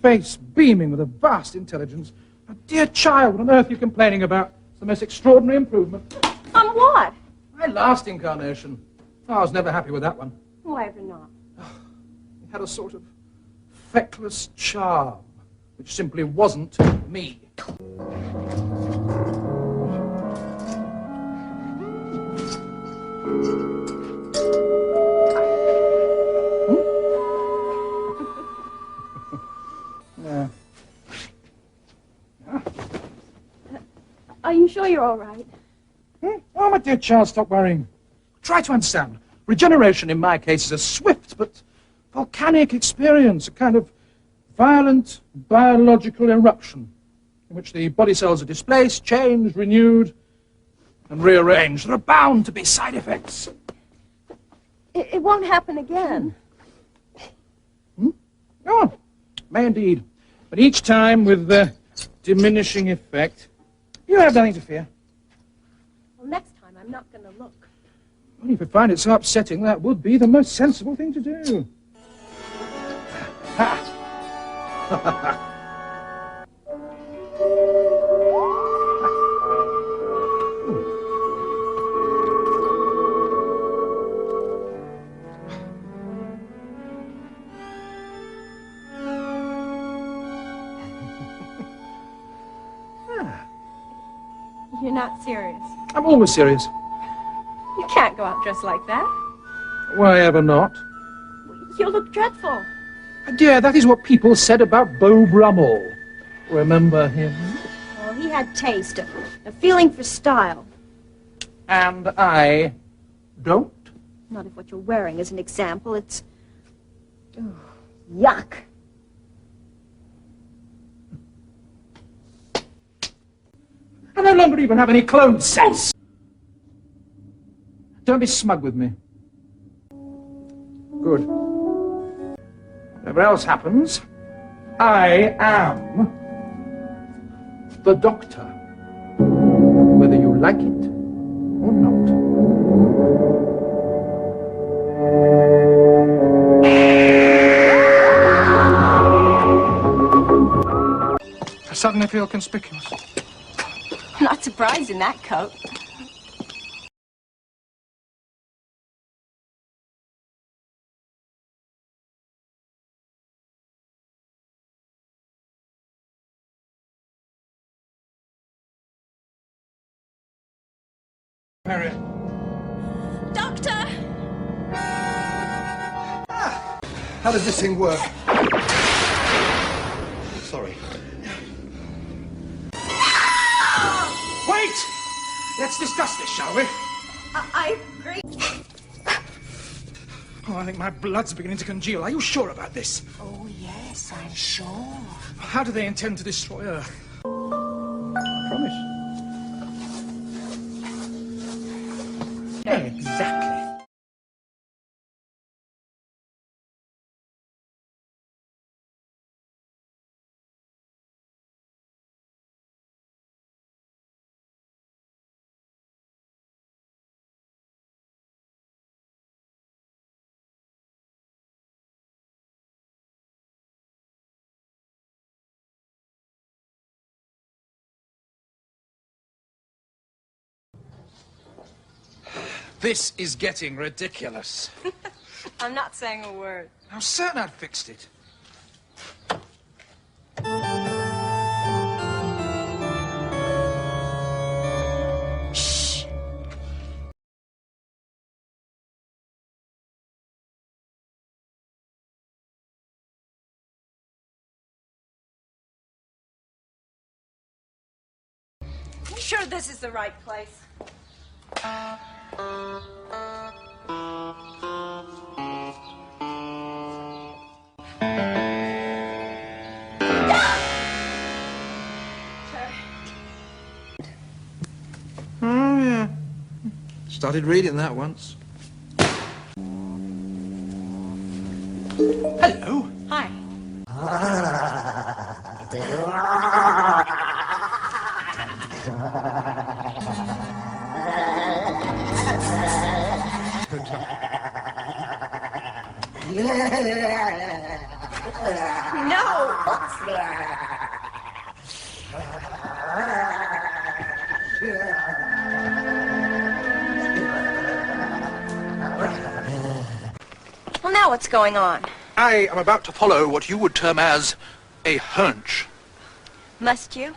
space, beaming with a vast intelligence. Oh, dear child, what on earth are you complaining about? It's the most extraordinary improvement. On what? My last incarnation. Oh, I was never happy with that one. Why ever not? It had a sort of feckless charm, which simply wasn't me. Yeah. Are you sure you're all right? Oh, my dear child, stop worrying. Try to understand. Regeneration, in my case, is a swift but volcanic experience, a kind of violent biological eruption in which the body cells are displaced, changed, renewed, and rearranged. There are bound to be side effects. It won't happen again. Oh, may indeed. But each time with diminishing effect. You have nothing to fear. Well, next time I'm not going to look. Well, if you find it so upsetting, that would be the most sensible thing to do. Ha! You're not serious. I'm always serious. You can't go out dressed like that. Why ever not? You'll look dreadful. Dear, that is what people said about Beau Brummel. Remember him? Well, he had taste, a feeling for style. And I don't? Not if what you're wearing is an example. It's... oh, yuck. I no longer even have any clothes sense. Don't be smug with me. Good. Whatever else happens, I am the Doctor, whether you like it or not. I suddenly feel conspicuous. I'm not surprised in that coat. Harriet. Doctor! How does this thing work? Sorry. Wait! Let's discuss this, shall we? I agree. Oh, I think my blood's beginning to congeal. Are you sure about this? Oh, yes, I'm sure. How do they intend to destroy Earth? I promise. Exactly. This is getting ridiculous. I'm not saying a word. I'm certain I'd fixed it. Shh. You sure this is the right place? Oh, yeah. Started reading that once. Hello. Hi. Well, now what's going on? I am about to follow what you would term as a hunch. Must you?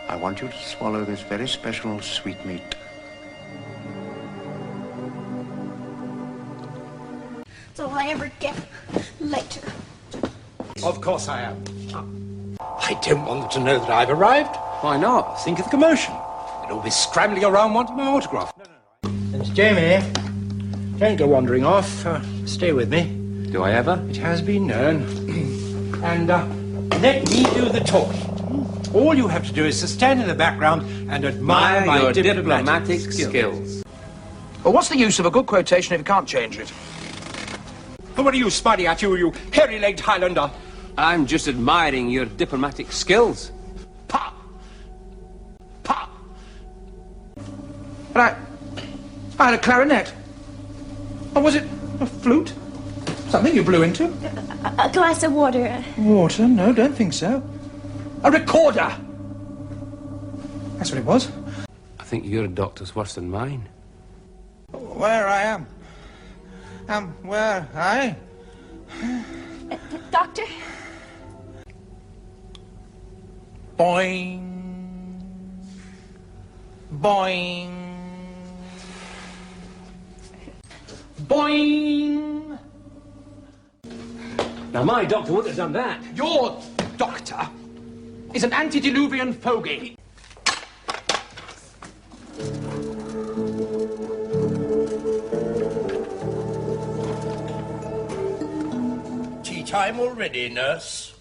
I want you to swallow this very special sweetmeat. So I ever get later. Of course I am. I don't want them to know that I've arrived. Why not? Think of the commotion. They'll all be scrambling around wanting my autograph. No. It's Jamie. Don't go wandering off. Stay with me. Do I ever? It has been known. And let me do the talking. All you have to do is to stand in the background and admire my your diplomatic skills. Well, what's the use of a good quotation if you can't change it? But what are you smiling at, you hairy-legged Highlander? I'm just admiring your diplomatic skills. Pa! Pa! Right. I had a clarinet. Or was it a flute? Something you blew into? A glass of water. Water? No, don't think so. A recorder! That's what it was. I think your doctor's worse than mine. Where I am. Where I... Doctor? Boing. Boing. Boing. Now, my doctor wouldn't have done that. Your doctor is an antediluvian fogey. Tea time already, nurse?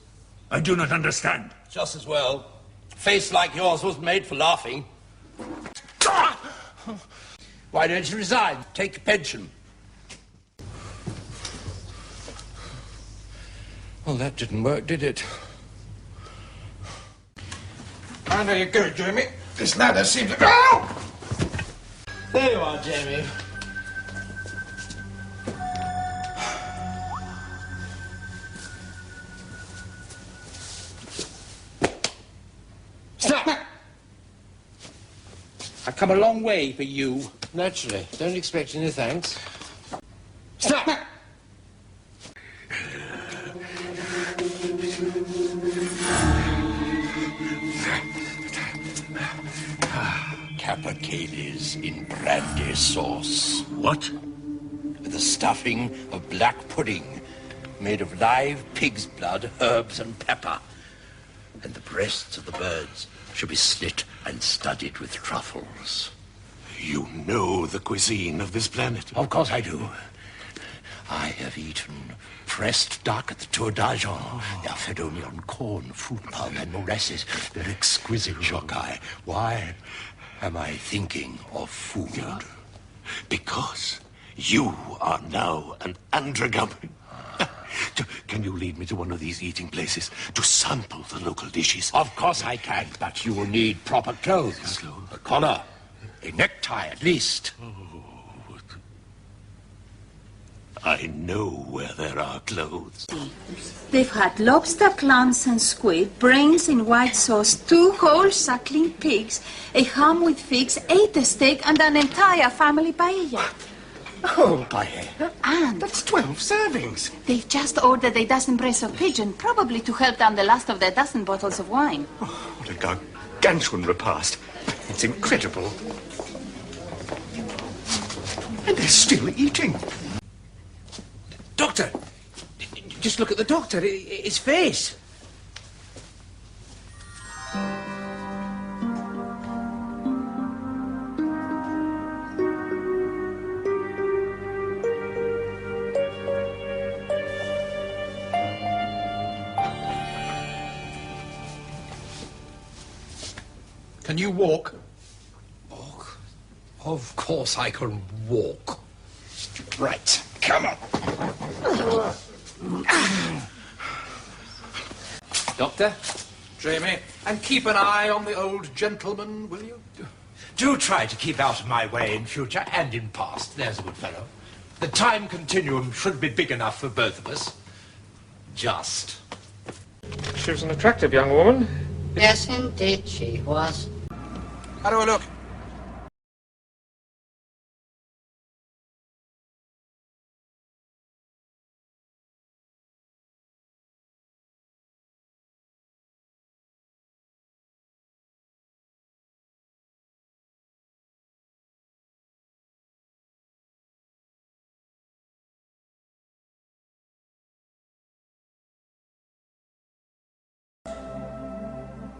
I do not understand. Just as well. A face like yours was made for laughing. Why don't you resign? Take your pension. Well, that didn't work, did it? And there you go, Jamie. This ladder seems to... Ow! There you are, Jamie. Stop! I've come a long way for you. Naturally. Don't expect any thanks. Stop! Capercaillies in brandy sauce. What? With a stuffing of black pudding made of live pig's blood, herbs and pepper. And the breasts of the birds should be slit and studded with truffles. You know the cuisine of this planet. Of course I do. I have eaten pressed duck at the Tour d'Argent. They are fed only on corn, fruit pulp and molasses. They're exquisite, Shokai. Why am I thinking of food? Because you are now an androgamy. Can you lead me to one of these eating places to sample the local dishes? Of course I can, but you will need proper clothes. A collar, a necktie at least. I know where there are clothes. They've had lobster, clams and squid, brains in white sauce, 2 whole suckling pigs, a ham with figs, 8 steak and an entire family paella. Oh, paella. And That's 12 servings. they've just ordered a dozen breasts of pigeon, probably to help down the last of their dozen bottles of wine. Oh, what a gargantuan repast. It's incredible. And they're still eating. Doctor! Just look at the doctor. His face. Can you walk? Walk? Of course I can walk. Right. Come on. Doctor? Jamie, and keep an eye on the old gentleman, will you? Do try to keep out of my way in future and in past. There's a good fellow. The time continuum should be big enough for both of us. just. She was an attractive young woman. Yes, indeed, she was. How do I look?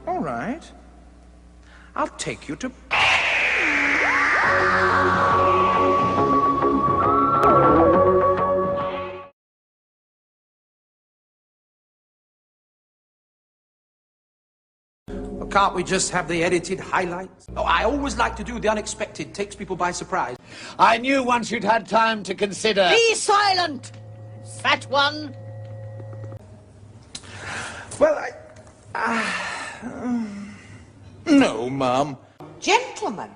All right. I'll take you to... Well, can't we just have the edited highlights? Oh, I always like to do the unexpected. Takes people by surprise. I knew once you'd had time to consider. Be silent, fat one. Well, no, Mum. Gentlemen,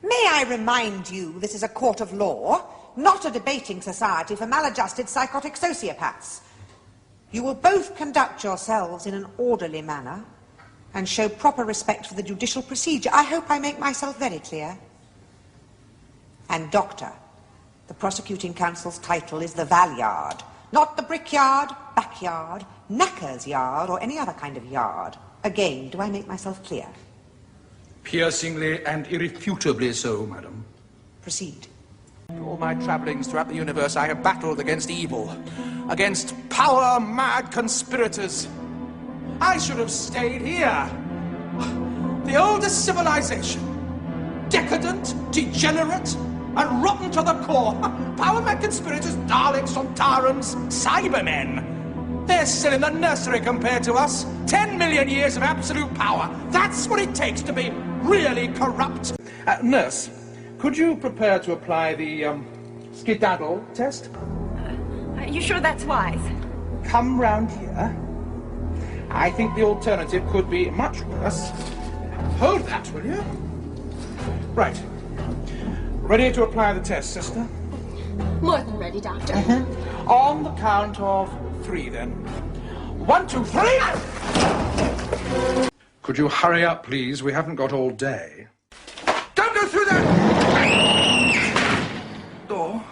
may I remind you this is a court of law, not a debating society for maladjusted psychotic sociopaths. You will both conduct yourselves in an orderly manner and show proper respect for the judicial procedure. I hope I make myself very clear. And Doctor, the prosecuting counsel's title is the Valyard, not the brickyard, backyard, knacker's yard, or any other kind of yard. Again, do I make myself clear? Piercingly and irrefutably so, madam. Proceed. In all my travellings throughout the universe, I have battled against evil, against power-mad conspirators. I should have stayed here. The oldest civilization. Decadent, degenerate, and rotten to the core. Power-mad conspirators, Daleks, Sontarans, Cybermen. They're still in the nursery compared to us. 10 million years of absolute power. That's what it takes to be really corrupt. Nurse, could you prepare to apply the skedaddle test? Are you sure that's wise? Come round here. I think the alternative could be much worse. Hold that, will you? Right. Ready to apply the test, sister? More than ready, Doctor. On the count of 3, then. 1, 2, 3! Could you hurry up, please? We haven't got all day. Don't go through that door.